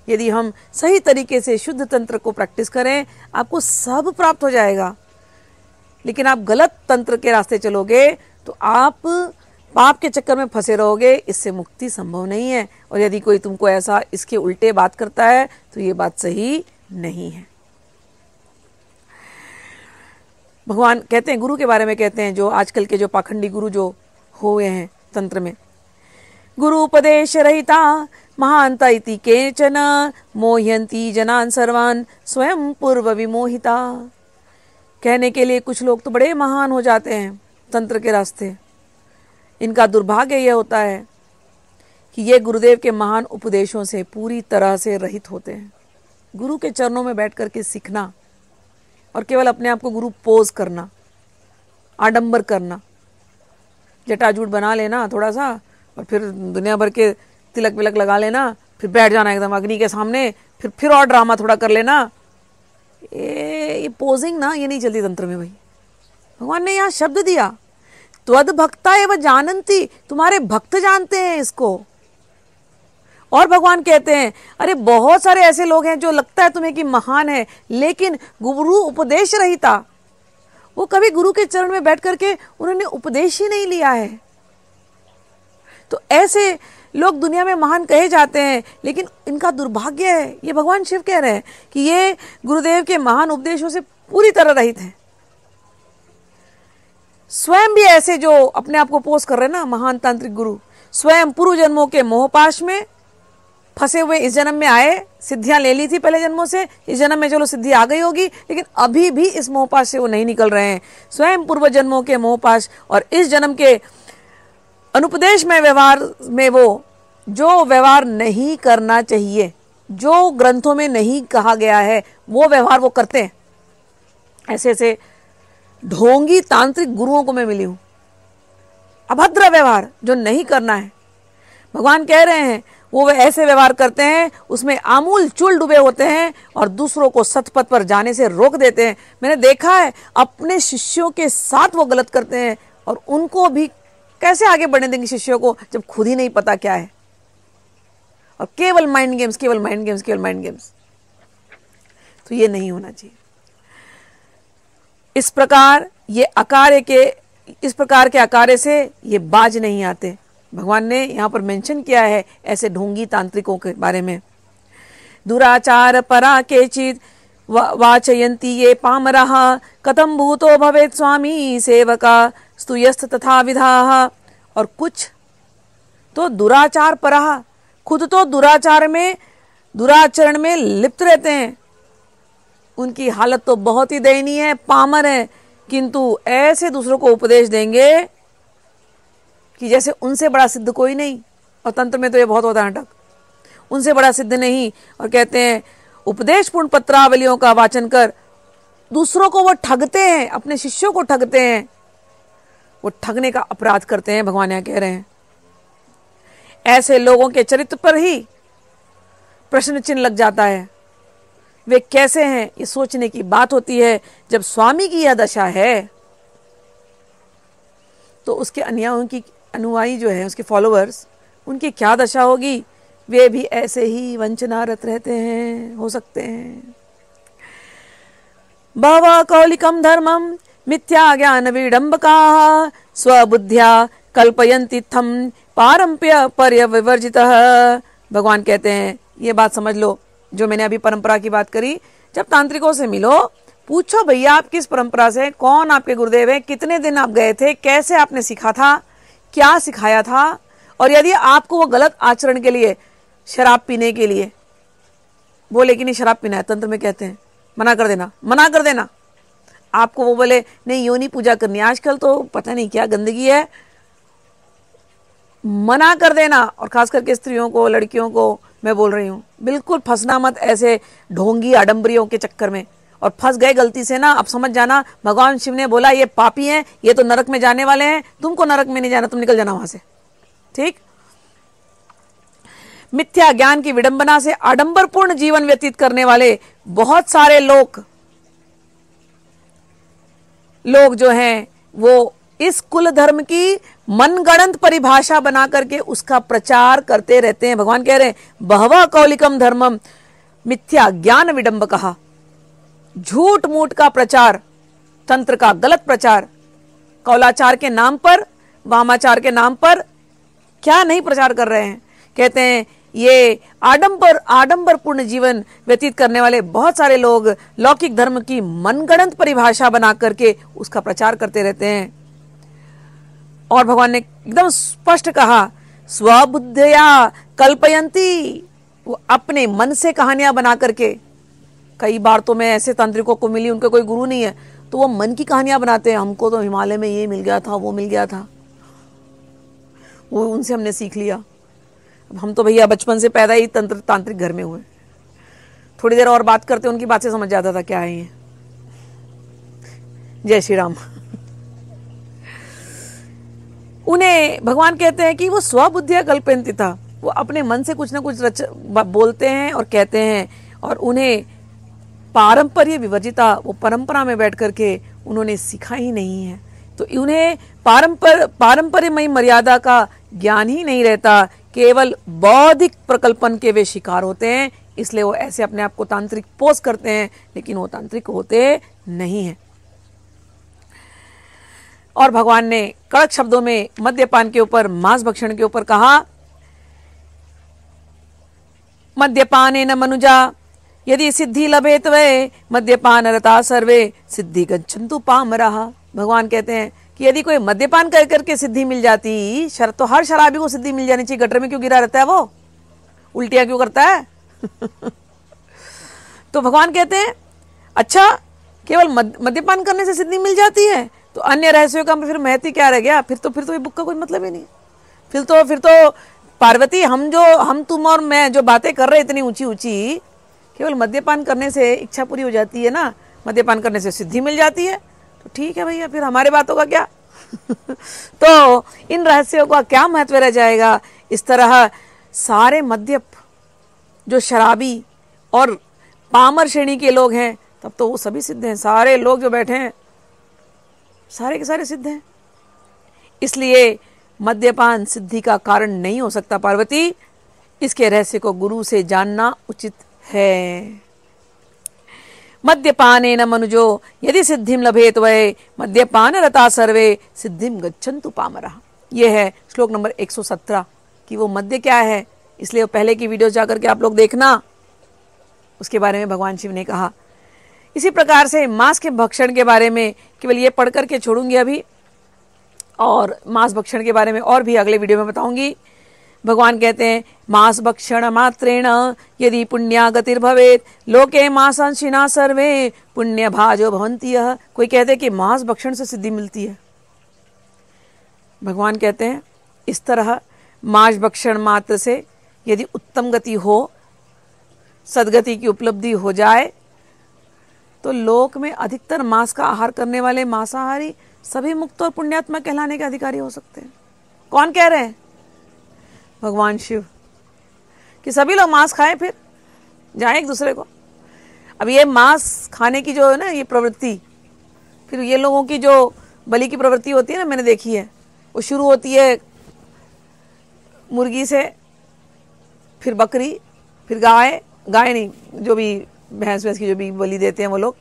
यदि हम सही तरीके से शुद्ध तंत्र को प्रैक्टिस करें, आपको सब प्राप्त हो जाएगा। लेकिन आप गलत तंत्र के रास्ते चलोगे तो आप पाप के चक्कर में फंसे रहोगे, इससे मुक्ति संभव नहीं है। और यदि कोई तुमको ऐसा इसके उल्टे बात करता है तो ये बात सही नहीं है। भगवान कहते हैं, गुरु के बारे में कहते हैं, जो आजकल के जो पाखंडी गुरु जो हुए हैं तंत्र में, गुरु उपदेश रहिता महांता इति केचन मोह्यंती जनान सर्वान स्वयं पूर्व विमोहिता। कहने के लिए कुछ लोग तो बड़े महान हो जाते हैं तंत्र के रास्ते। इनका दुर्भाग्य यह होता है कि ये गुरुदेव के महान उपदेशों से पूरी तरह से रहित होते हैं। गुरु के चरणों में बैठ करके सीखना और केवल अपने आप को गुरु पोज करना, आडंबर करना, जटाजूट बना लेना थोड़ा सा, और फिर दुनिया भर के तिलक विलक लगा लेना, फिर बैठ जाना एकदम अग्नि के सामने, फिर और ड्रामा थोड़ा कर लेना। ये पोजिंग ना, ये नहीं चलती तंत्र में भाई। भगवान ने यहाँ शब्द दिया, त्वद भक्ता एव जानन्ति, तुम्हारे भक्त जानते हैं इसको। और भगवान कहते हैं, अरे बहुत सारे ऐसे लोग हैं जो लगता है तुम्हें कि महान है, लेकिन गुरु उपदेश रहिता, वो कभी गुरु के चरण में बैठ करके उन्होंने उपदेश ही नहीं लिया है। तो ऐसे लोग दुनिया में महान कहे जाते हैं, लेकिन इनका दुर्भाग्य है। ये भगवान शिव कह रहे हैं कि ये गुरुदेव के महान उपदेशों से पूरी तरह रहित हैं। स्वयं भी ऐसे जो अपने आप को पोस कर रहे हैं ना, महान तांत्रिक गुरु, स्वयं पूर्व जन्मों के मोहपाश में फंसे हुए इस जन्म में आए, सिद्धियां ले ली थी पहले जन्मों से, इस जन्म में चलो सिद्धि आ गई होगी, लेकिन अभी भी इस मोहपाश से वो नहीं निकल रहे हैं। स्वयं पूर्व जन्मों के मोहपाश और इस जन्म के अनुपदेश में व्यवहार में वो जो व्यवहार नहीं करना चाहिए, जो ग्रंथों में नहीं कहा गया है, वो व्यवहार वो करते हैं। ऐसे ऐसे ढोंगी तांत्रिक गुरुओं को मैं मिली हूं। अभद्र व्यवहार जो नहीं करना है। भगवान कह रहे हैं वो ऐसे व्यवहार करते हैं उसमें आमूल चूल डूबे होते हैं और दूसरों को सतपथ पर जाने से रोक देते हैं। मैंने देखा है अपने शिष्यों के साथ वो गलत करते हैं और उनको भी कैसे आगे बढ़ने देंगे शिष्यों को जब खुद ही नहीं पता क्या है। और केवल माइंड गेम्स, केवल माइंड गेम्स, केवल माइंड गेम्स। तो ये नहीं होना चाहिए। इस प्रकार के अकार्य से ये बाज नहीं आते। भगवान ने यहां पर मेंशन किया है ऐसे ढोंगी तांत्रिकों के बारे में। दुराचार परा केचित वाचयंती ये पामराः कथम भूतो भवेत् स्वामी सेवका स्तुयस्त तथा विधाः। और कुछ तो दुराचार परा, खुद तो दुराचरण में लिप्त रहते हैं, उनकी हालत तो बहुत ही दयनीय है, पामर है, किंतु ऐसे दूसरों को उपदेश देंगे कि जैसे उनसे बड़ा सिद्ध कोई नहीं। और तंत्र में तो ये बहुत होता है नाटक, उनसे बड़ा सिद्ध नहीं। और कहते हैं उपदेश पूर्ण पत्रावलियों का वाचन कर दूसरों को वो ठगते हैं, अपने शिष्यों को ठगते हैं, वो ठगने का अपराध करते हैं। भगवान यहां कह रहे हैं ऐसे लोगों के चरित्र पर ही प्रश्न चिन्ह लग जाता है। वे कैसे हैं ये सोचने की बात होती है। जब स्वामी की यह दशा है तो उसके अनुयायी जो है, उसके फॉलोअर्स, उनकी क्या दशा होगी। वे भी ऐसे ही वंचनारत रहते हैं, हो सकते हैं। बहवः कौलिकम धर्मम मिथ्या ज्ञान विडंबकाः स्वबुद्ध्या कल्पयन्ति थम पारंपर्य विवर्जितः। भगवान कहते हैं ये बात समझ लो जो मैंने अभी परंपरा की बात करी। जब तांत्रिकों से मिलो, पूछो भैया आप किस परंपरा से, कौन आपके गुरुदेव हैं, कितने दिन आप गए थे, कैसे आपने सीखा था, क्या सिखाया था। और यदि आपको वो गलत आचरण के लिए, शराब पीने के लिए बोले कि नहीं शराब पीना है, तंत्र में कहते हैं मना कर देना, मना कर देना। आपको वो बोले नहीं योनि पूजा करनी, आजकल तो पता नहीं क्या गंदगी है, मना कर देना। और खास करके स्त्रियों को, लड़कियों को मैं बोल रही हूं, बिल्कुल फंसना मत ऐसे ढोंगी आडंबरियों के चक्कर में। और फंस गए गलती से ना, अब समझ जाना भगवान शिव ने बोला ये पापी हैं, ये तो नरक में जाने वाले हैं, तुमको नरक में नहीं जाना, तुम निकल जाना वहां से। ठीक। मिथ्या ज्ञान की विडंबना से आडंबरपूर्ण जीवन व्यतीत करने वाले बहुत सारे लोग जो हैं वो इस कुल धर्म की मनगढ़ंत परिभाषा बना करके उसका प्रचार करते रहते हैं। भगवान कह रहे हैं बहवः कौलिकम धर्मम मिथ्या ज्ञान विडंबकः। झूठ मूठ का प्रचार, तंत्र का गलत प्रचार, कौलाचार के नाम पर, वामाचार के नाम पर क्या नहीं प्रचार कर रहे हैं। कहते हैं ये आडंबरपूर्ण जीवन व्यतीत करने वाले बहुत सारे लोग लौकिक धर्म की मनगढ़ंत परिभाषा बना करके उसका प्रचार करते रहते हैं। और भगवान ने एकदम स्पष्ट कहा स्वबुद्धिया कल्पयंती, वो अपने मन से कहानियां बना करके। कई बार तो मैं ऐसे तांत्रिकों को मिली, उनका कोई गुरु नहीं है, तो वो मन की कहानियां बनाते हैं। हमको तो हिमालय में ये मिल गया था, वो मिल गया था, वो उनसे हमने सीख लिया। अब हम तो भैया बचपन से पैदा ही तांत्रिक घर में हुए। थोड़ी देर और बात करते उनकी बात से समझ जाता था क्या है ये। जय श्री राम। उन्हें भगवान कहते हैं कि वो स्वबुद्धिया कल्पयंती था, वो अपने मन से कुछ ना कुछ बोलते हैं और कहते हैं। और उन्हें पारंपर्य विवर्जिता, वो परंपरा में बैठ करके उन्होंने सीखा ही नहीं है, तो उन्हें पारंपर्यमयी मर्यादा का ज्ञान ही नहीं रहता, केवल बौद्धिक प्रकल्पन के वे शिकार होते हैं। इसलिए वो ऐसे अपने आप को तांत्रिक पोस्ट करते हैं, लेकिन वो तांत्रिक होते नहीं हैं। और भगवान ने कड़क शब्दों में मद्यपान के ऊपर, मांस भक्षण के ऊपर कहा मद्यपानेन मनुजा यदि सिद्धि लभेत वे मद्यपान रता सर्वे सिद्धि गच्छन्तु पामराः। भगवान कहते हैं कि यदि कोई मद्यपान कर करके सिद्धि मिल जाती, तो हर शराबी को सिद्धि मिल जानी चाहिए। गटर में क्यों गिरा रहता है वो, उल्टियां क्यों करता है? तो भगवान कहते हैं अच्छा केवल मद्यपान करने से सिद्धि मिल जाती है, तो अन्य रहस्यों का फिर महत्व क्या रह गया? फिर तो ये बुक का कोई मतलब ही नहीं। फिर तो पार्वती, हम तुम और मैं जो बातें कर रहे इतनी ऊंची ऊंची, केवल मद्यपान करने से इच्छा पूरी हो जाती है ना, मद्यपान करने से सिद्धि मिल जाती है, तो ठीक है भैया, फिर हमारे बातों का क्या? तो इन रहस्यों का क्या महत्व रह जाएगा। इस तरह सारे मद्यप जो शराबी और पामर श्रेणी के लोग हैं, तब तो वो सभी सिद्ध हैं। सारे लोग जो बैठे हैं सारे के सारे सिद्ध हैं। इसलिए मद्यपान सिद्धि का कारण नहीं हो सकता पार्वती। इसके रहस्य को गुरु से जानना उचित है। मद्यपानेन मनुजो यदि सिद्धिम लभेत वै मद्यपान रता सर्वे सिद्धिम गच्छन्तु पामरः। ये है श्लोक नंबर 117 कि वो मद्य क्या है। इसलिए पहले की वीडियो जाकर के आप लोग देखना, उसके बारे में भगवान शिव ने कहा। इसी प्रकार से मांस के भक्षण के बारे में केवल ये पढ़ करके छोड़ूंगी अभी, और मांस भक्षण के बारे में और भी अगले वीडियो में बताऊंगी। भगवान कहते हैं मांस भक्षण मात्रेण यदि पुण्या गतिर्भवेत लोके मांसांशिना सर्वे पुण्य भाजो भवन्ति यः। कोई कहते हैं कि मांस भक्षण से सिद्धि मिलती है। भगवान कहते हैं इस तरह मांस भक्षण मात्र से यदि उत्तम गति हो, सदगति की उपलब्धि हो जाए, तो लोक में अधिकतर मांस का आहार करने वाले मांसाहारी सभी मुक्त और पुण्यात्मा कहलाने के अधिकारी हो सकते हैं। कौन कह रहे हैं? भगवान शिव। कि सभी लोग मांस खाएं, फिर जाएं एक दूसरे को। अब ये मांस खाने की जो है ना ये प्रवृत्ति, फिर ये लोगों की जो बलि की प्रवृत्ति होती है ना, मैंने देखी है, वो शुरू होती है मुर्गी से, फिर बकरी, फिर गाय, गाय नहीं जो भी भैंस भैंस की जो भी बलि देते हैं वो लोग,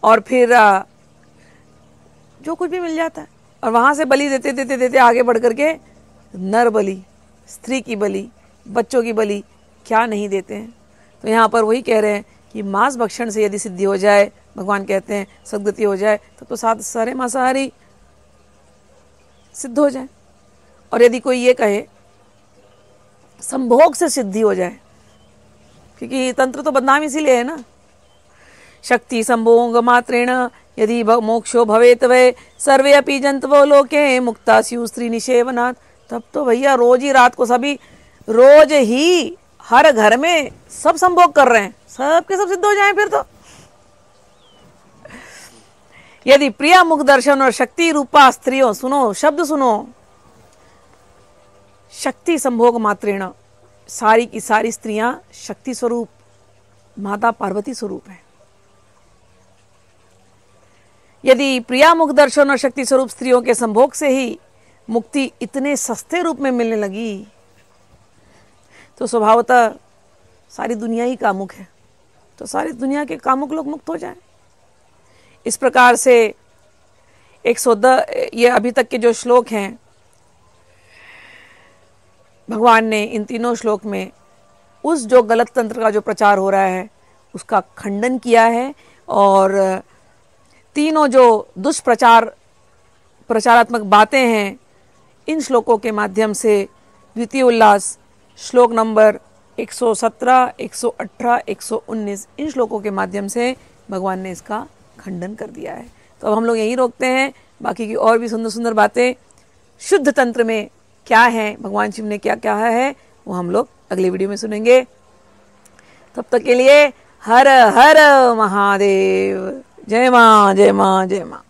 और फिर जो कुछ भी मिल जाता है, और वहां से बलि देते देते देते आगे बढ़ करके नर बलि, स्त्री की बलि, बच्चों की बलि, क्या नहीं देते हैं। तो यहाँ पर वही कह रहे हैं कि मांस भक्षण से यदि सिद्धि हो जाए, भगवान कहते हैं सद्गति हो जाए, तो सारे मांसाहारी सिद्ध हो जाए। और यदि कोई ये कहे संभोग से सिद्धि हो जाए, क्योंकि तंत्र तो बदनाम इसीलिए है ना, शक्ति संभोग मात्रेण यदि मोक्षो भवेत वै सर्वे अपि जंतवो लोके मुक्ता स्यु स्त्री निषेवनात्। तब तो भैया रोज ही रात को सभी, रोज ही हर घर में सब संभोग कर रहे हैं, सब के सब सिद्ध हो जाएं फिर तो। यदि प्रिया मुख दर्शन और शक्ति रूपा स्त्रियों, सुनो शब्द सुनो, शक्ति संभोग मात्रेण, सारी की सारी स्त्रियां शक्ति स्वरूप माता पार्वती स्वरूप है। यदि प्रिया मुख दर्शन और शक्ति स्वरूप स्त्रियों के संभोग से ही मुक्ति इतने सस्ते रूप में मिलने लगी, तो स्वभावतः सारी दुनिया ही कामुक है, तो सारी दुनिया के कामुक लोग मुक्त हो जाएं। इस प्रकार से 110 ये अभी तक के जो श्लोक हैं, भगवान ने इन तीनों श्लोक में उस जो गलत तंत्र का जो प्रचार हो रहा है उसका खंडन किया है, और तीनों जो दुष्प्रचार प्रचारात्मक बातें हैं इन श्लोकों के माध्यम से द्वितीय उल्लास श्लोक नंबर 117, 118, 119 इन श्लोकों के माध्यम से भगवान ने इसका खंडन कर दिया है। तो अब हम लोग यहीं रोकते हैं। बाकी की और भी सुंदर सुंदर बातें शुद्ध तंत्र में क्या है, भगवान शिव ने क्या कहा है, वो हम लोग अगले वीडियो में सुनेंगे। तब तक के लिए हर हर महादेव। जय माँ, जय माँ, जय माँ।